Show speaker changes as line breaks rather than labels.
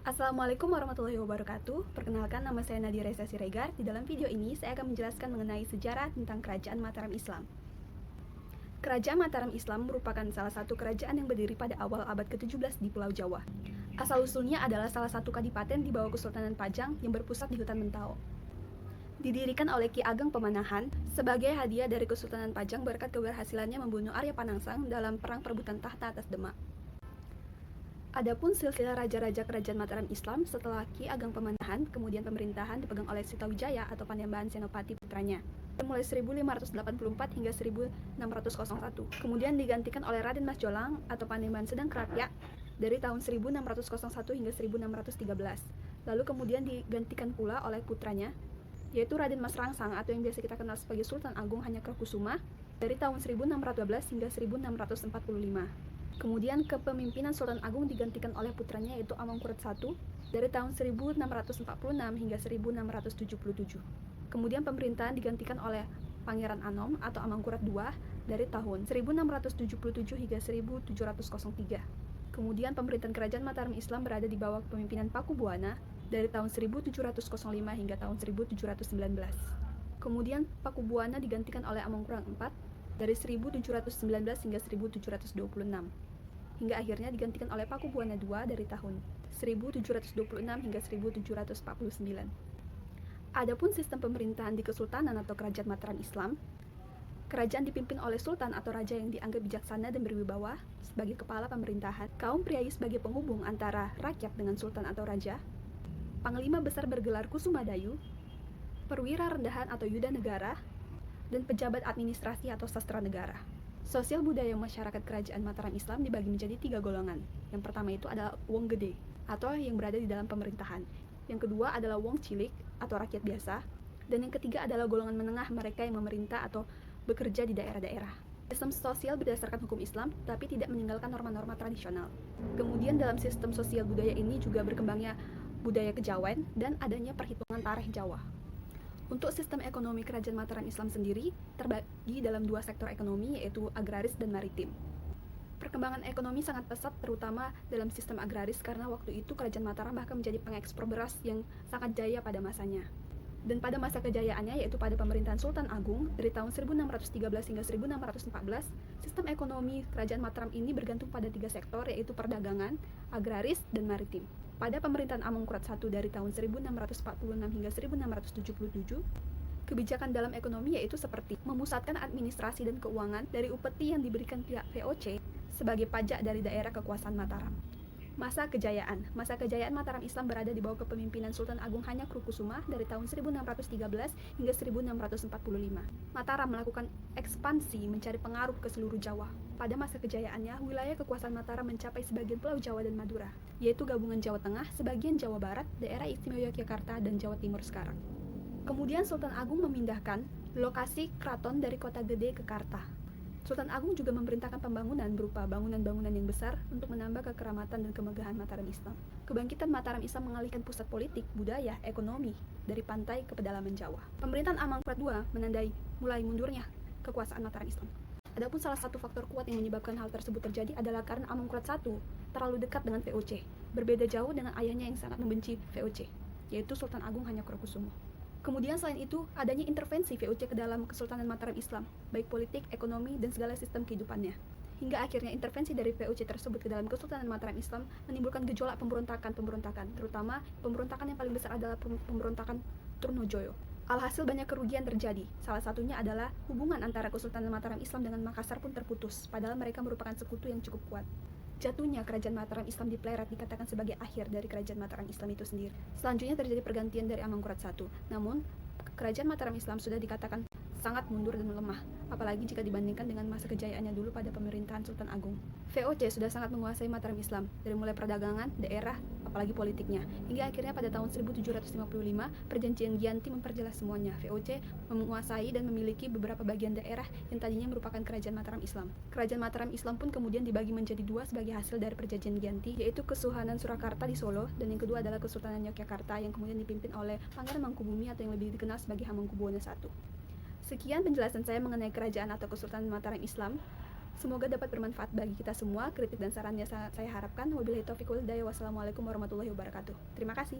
Assalamualaikum warahmatullahi wabarakatuh. Perkenalkan, nama saya Nadia Reza Siregar. Di dalam video ini saya akan menjelaskan mengenai sejarah tentang Kerajaan Mataram Islam. Kerajaan Mataram Islam merupakan salah satu kerajaan yang berdiri pada awal abad ke-17 di Pulau Jawa. Asal-usulnya adalah salah satu kadipaten di bawah Kesultanan Pajang yang berpusat di hutan Mentao. Didirikan oleh Ki Ageng Pemanahan sebagai hadiah dari Kesultanan Pajang berkat keberhasilannya membunuh Arya Panangsang dalam perang perebutan tahta atas Demak. Adapun silsilah raja-raja kerajaan Mataram Islam setelah Ki Ageng Pemanahan, kemudian pemerintahan dipegang oleh Sitawijaya atau Panembahan Senopati putranya mulai 1584 hingga 1601. Kemudian digantikan oleh Raden Mas Jolang atau Panembahan Sedang Krapyak dari tahun 1601 hingga 1613. Lalu kemudian digantikan pula oleh putranya, yaitu Raden Mas Rangsang atau yang biasa kita kenal sebagai Sultan Agung Hanyakrokusuma dari tahun 1612 hingga 1645. Kemudian kepemimpinan Sultan Agung digantikan oleh putranya yaitu Amangkurat I dari tahun 1646 hingga 1677. Kemudian pemerintahan digantikan oleh Pangeran Anom atau Amangkurat II dari tahun 1677 hingga 1703. Kemudian pemerintahan kerajaan Mataram Islam berada di bawah kepemimpinan Paku Buwana dari tahun 1705 hingga tahun 1719. Kemudian Paku Buwana digantikan oleh Amangkurat IV dari 1719 hingga 1726. Hingga akhirnya digantikan oleh Paku Buwana II dari tahun 1726 hingga 1749. Adapun sistem pemerintahan di Kesultanan atau Kerajaan Mataram Islam, kerajaan dipimpin oleh sultan atau raja yang dianggap bijaksana dan berwibawa sebagai kepala pemerintahan, kaum priai sebagai penghubung antara rakyat dengan sultan atau raja, panglima besar bergelar Kusumadayu, perwira rendahan atau yuda negara, dan pejabat administrasi atau sastra negara. Sosial budaya masyarakat kerajaan Mataram Islam dibagi menjadi 3 golongan. Yang pertama itu adalah wong gede atau yang berada di dalam pemerintahan. Yang kedua adalah wong cilik atau rakyat biasa. Dan yang ketiga adalah golongan menengah, mereka yang memerintah atau bekerja di daerah-daerah. Sistem sosial berdasarkan hukum Islam tapi tidak meninggalkan norma-norma tradisional. Kemudian dalam sistem sosial budaya ini juga berkembangnya budaya kejawen dan adanya perhitungan tarikh Jawa. Untuk sistem ekonomi kerajaan Mataram Islam sendiri terbagi dalam 2 sektor ekonomi, yaitu agraris dan maritim. Perkembangan ekonomi sangat pesat terutama dalam sistem agraris karena waktu itu kerajaan Mataram bahkan menjadi pengekspor beras yang sangat jaya pada masanya. Dan pada masa kejayaannya, yaitu pada pemerintahan Sultan Agung dari tahun 1613 hingga 1614, sistem ekonomi kerajaan Mataram ini bergantung pada 3 sektor, yaitu perdagangan, agraris, dan maritim. Pada pemerintahan Amangkurat I dari tahun 1646 hingga 1677, kebijakan dalam ekonomi yaitu seperti memusatkan administrasi dan keuangan dari upeti yang diberikan pihak VOC sebagai pajak dari daerah kekuasaan Mataram. Masa kejayaan Mataram Islam berada di bawah kepemimpinan Sultan Agung Hanyakrokusuma dari tahun 1613 hingga 1645. Mataram melakukan ekspansi mencari pengaruh ke seluruh Jawa. Pada masa kejayaannya, wilayah kekuasaan Mataram mencapai sebagian Pulau Jawa dan Madura, yaitu gabungan Jawa Tengah, sebagian Jawa Barat, daerah istimewa Yogyakarta, dan Jawa Timur sekarang. Kemudian Sultan Agung memindahkan lokasi keraton dari Kota Gede ke Karta. Sultan Agung juga memerintahkan pembangunan berupa bangunan-bangunan yang besar untuk menambah kekeramatan dan kemegahan Mataram Islam. Kebangkitan Mataram Islam mengalihkan pusat politik, budaya, ekonomi dari pantai ke pedalaman Jawa. Pemerintahan Amangkurat II menandai mulai mundurnya kekuasaan Mataram Islam. Adapun salah satu faktor kuat yang menyebabkan hal tersebut terjadi adalah karena Amangkurat I terlalu dekat dengan VOC, berbeda jauh dengan ayahnya yang sangat membenci VOC, yaitu Sultan Agung Hanyakrokusumo. Kemudian selain itu, adanya intervensi VOC ke dalam Kesultanan Mataram Islam, baik politik, ekonomi, dan segala sistem kehidupannya. Hingga akhirnya intervensi dari VOC tersebut ke dalam Kesultanan Mataram Islam menimbulkan gejolak pemberontakan, terutama pemberontakan yang paling besar adalah pemberontakan Trunojoyo. Alhasil banyak kerugian terjadi, salah satunya adalah hubungan antara Kesultanan Mataram Islam dengan Makassar pun terputus, padahal mereka merupakan sekutu yang cukup kuat. Jatuhnya kerajaan Mataram Islam di Plered dikatakan sebagai akhir dari kerajaan Mataram Islam itu sendiri. Selanjutnya terjadi pergantian dari Amangkurat I. Namun, kerajaan Mataram Islam sudah dikatakan sangat mundur dan melemah, apalagi jika dibandingkan dengan masa kejayaannya dulu pada pemerintahan Sultan Agung. VOC sudah sangat menguasai Mataram Islam, dari mulai perdagangan, daerah, apalagi politiknya. Hingga akhirnya pada tahun 1755, perjanjian Giyanti memperjelas semuanya. VOC menguasai dan memiliki beberapa bagian daerah yang tadinya merupakan kerajaan Mataram Islam. Kerajaan Mataram Islam pun kemudian dibagi menjadi 2 sebagai hasil dari perjanjian Giyanti, yaitu Kesuhanan Surakarta di Solo, dan yang kedua adalah Kesultanan Yogyakarta yang kemudian dipimpin oleh Pangeran Mangkubumi atau yang lebih dikenal sebagai Hamengkubuwono I. Sekian penjelasan saya mengenai kerajaan atau Kesultanan Mataram Islam. Semoga dapat bermanfaat bagi kita semua. Kritik dan sarannya saya harapkan. Wabillahi taufiq wal hidayah. Wassalamualaikum warahmatullahi wabarakatuh. Terima kasih.